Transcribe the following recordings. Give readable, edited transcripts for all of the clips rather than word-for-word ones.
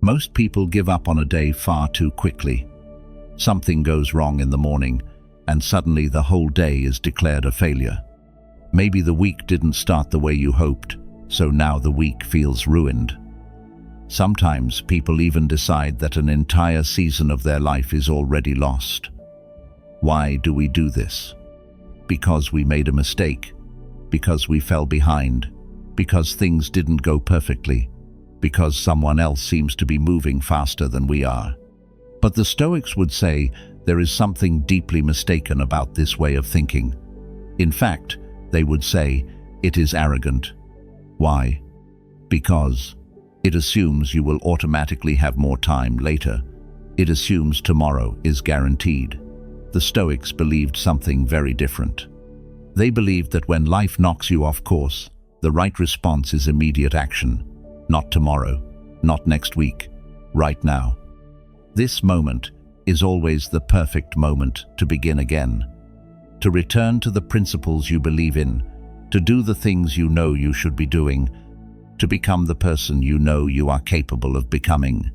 Most people give up on a day far too quickly. Something goes wrong in the morning, and suddenly the whole day is declared a failure. Maybe the week didn't start the way you hoped, so now the week feels ruined. Sometimes people even decide that an entire season of their life is already lost. Why do we do this? Because we made a mistake, because we fell behind, because things didn't go perfectly, because someone else seems to be moving faster than we are. But the Stoics would say there is something deeply mistaken about this way of thinking. In fact, they would say it is arrogant. Why? Because it assumes you will automatically have more time later. It assumes tomorrow is guaranteed. The Stoics believed something very different. They believed that when life knocks you off course, the right response is immediate action. Not tomorrow, not next week, right now. This moment is always the perfect moment to begin again, to return to the principles you believe in, to do the things you know you should be doing, to become the person you know you are capable of becoming.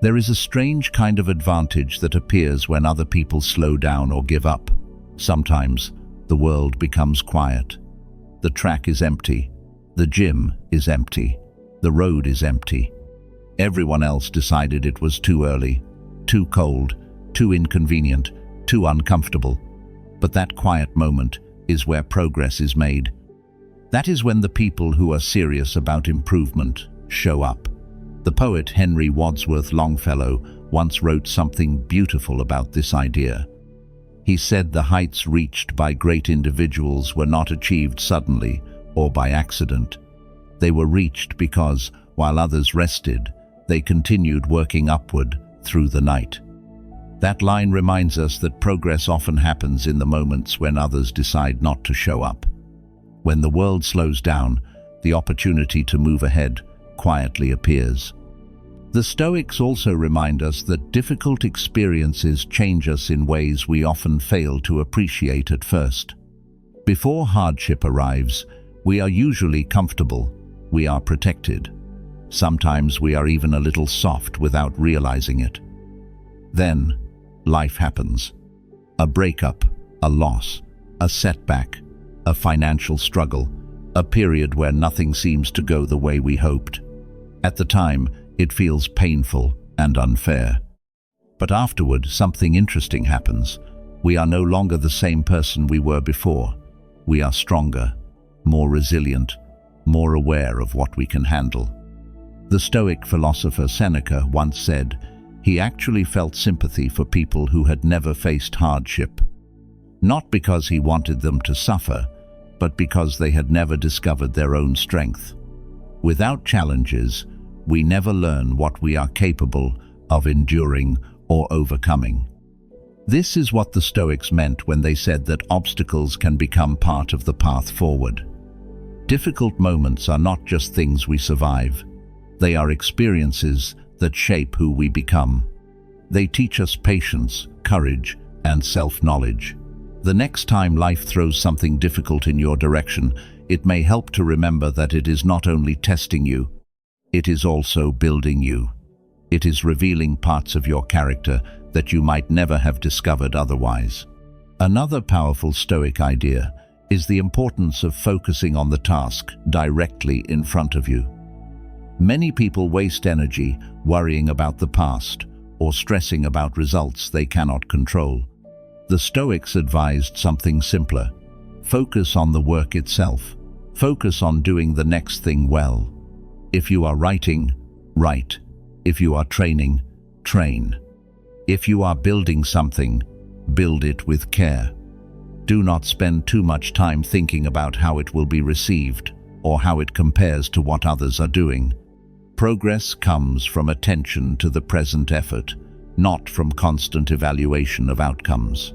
There is a strange kind of advantage that appears when other people slow down or give up. Sometimes the world becomes quiet. The track is empty. The gym is empty. The road is empty. Everyone else decided it was too early, too cold, too inconvenient, too uncomfortable. But that quiet moment is where progress is made. That is when the people who are serious about improvement show up. The poet Henry Wadsworth Longfellow once wrote something beautiful about this idea. He said the heights reached by great individuals were not achieved suddenly or by accident. They were reached because, while others rested, they continued working upward through the night. That line reminds us that progress often happens in the moments when others decide not to show up. When the world slows down, the opportunity to move ahead quietly appears. The Stoics also remind us that difficult experiences change us in ways we often fail to appreciate at first. Before hardship arrives, we are usually comfortable, we are protected. Sometimes we are even a little soft without realizing it. Then, life happens. A breakup, a loss, a setback, a financial struggle, a period where nothing seems to go the way we hoped. At the time, it feels painful and unfair. But afterward, something interesting happens. We are no longer the same person we were before. We are stronger, more resilient, more aware of what we can handle. The Stoic philosopher Seneca once said he actually felt sympathy for people who had never faced hardship. Not because he wanted them to suffer, but because they had never discovered their own strength. Without challenges, we never learn what we are capable of enduring or overcoming. This is what the Stoics meant when they said that obstacles can become part of the path forward. Difficult moments are not just things we survive. They are experiences that shape who we become. They teach us patience, courage, and self-knowledge. The next time life throws something difficult in your direction, it may help to remember that it is not only testing you, it is also building you. It is revealing parts of your character that you might never have discovered otherwise. Another powerful Stoic idea is the importance of focusing on the task directly in front of you. Many people waste energy worrying about the past or stressing about results they cannot control. The Stoics advised something simpler. Focus on the work itself. Focus on doing the next thing well. If you are writing, write. If you are training, train. If you are building something, build it with care. Do not spend too much time thinking about how it will be received or how it compares to what others are doing. Progress comes from attention to the present effort, not from constant evaluation of outcomes.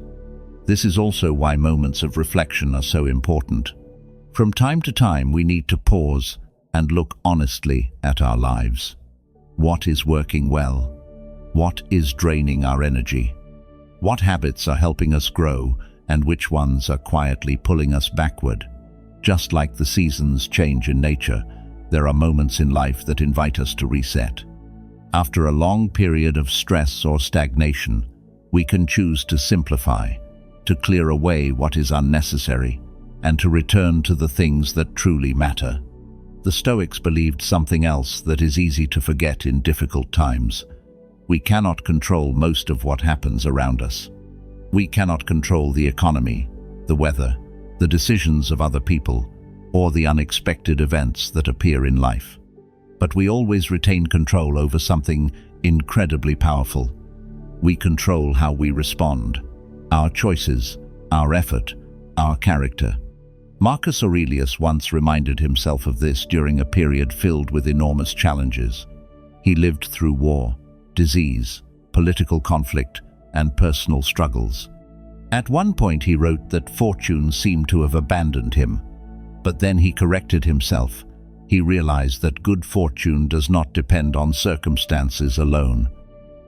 This is also why moments of reflection are so important. From time to time, we need to pause and look honestly at our lives. What is working well? What is draining our energy? What habits are helping us grow, and which ones are quietly pulling us backward? Just like the seasons change in nature, there are moments in life that invite us to reset. After a long period of stress or stagnation, we can choose to simplify, to clear away what is unnecessary, and to return to the things that truly matter. The Stoics believed something else that is easy to forget in difficult times. We cannot control most of what happens around us. We cannot control the economy, the weather, the decisions of other people, or the unexpected events that appear in life. But we always retain control over something incredibly powerful. We control how we respond, our choices, our effort, our character. Marcus Aurelius once reminded himself of this during a period filled with enormous challenges. He lived through war, disease, political conflict, and personal struggles. At one point he wrote that fortune seemed to have abandoned him, but then he corrected himself. He realized that good fortune does not depend on circumstances alone.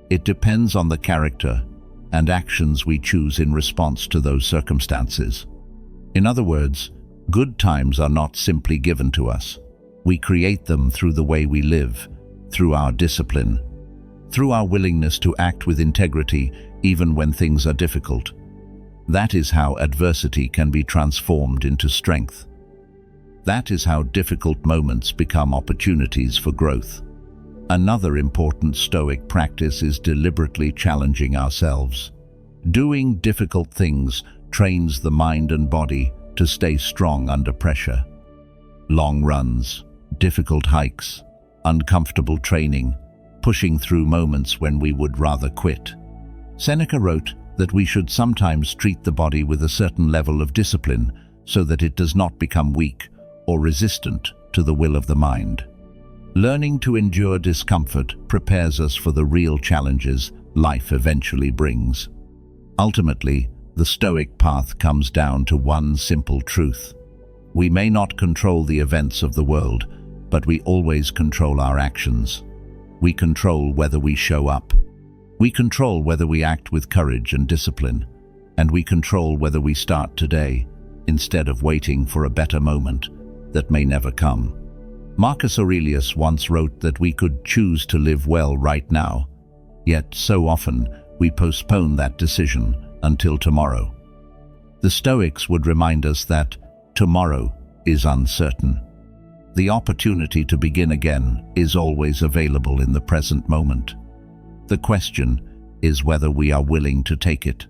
It depends on the character and actions we choose in response to those circumstances. In other words, good times are not simply given to us. We create them through the way we live, through our discipline, through our willingness to act with integrity even when things are difficult. That is how adversity can be transformed into strength. That is how difficult moments become opportunities for growth. Another important Stoic practice is deliberately challenging ourselves. Doing difficult things trains the mind and body to stay strong under pressure. Long runs, difficult hikes, uncomfortable training, pushing through moments when we would rather quit. Seneca wrote that we should sometimes treat the body with a certain level of discipline so that it does not become weak or resistant to the will of the mind. Learning to endure discomfort prepares us for the real challenges life eventually brings. Ultimately, the Stoic path comes down to one simple truth. We may not control the events of the world, but we always control our actions. We control whether we show up. We control whether we act with courage and discipline, and we control whether we start today instead of waiting for a better moment that may never come. Marcus Aurelius once wrote that we could choose to live well right now, yet so often we postpone that decision until tomorrow. The Stoics would remind us that tomorrow is uncertain. The opportunity to begin again is always available in the present moment. The question is whether we are willing to take it.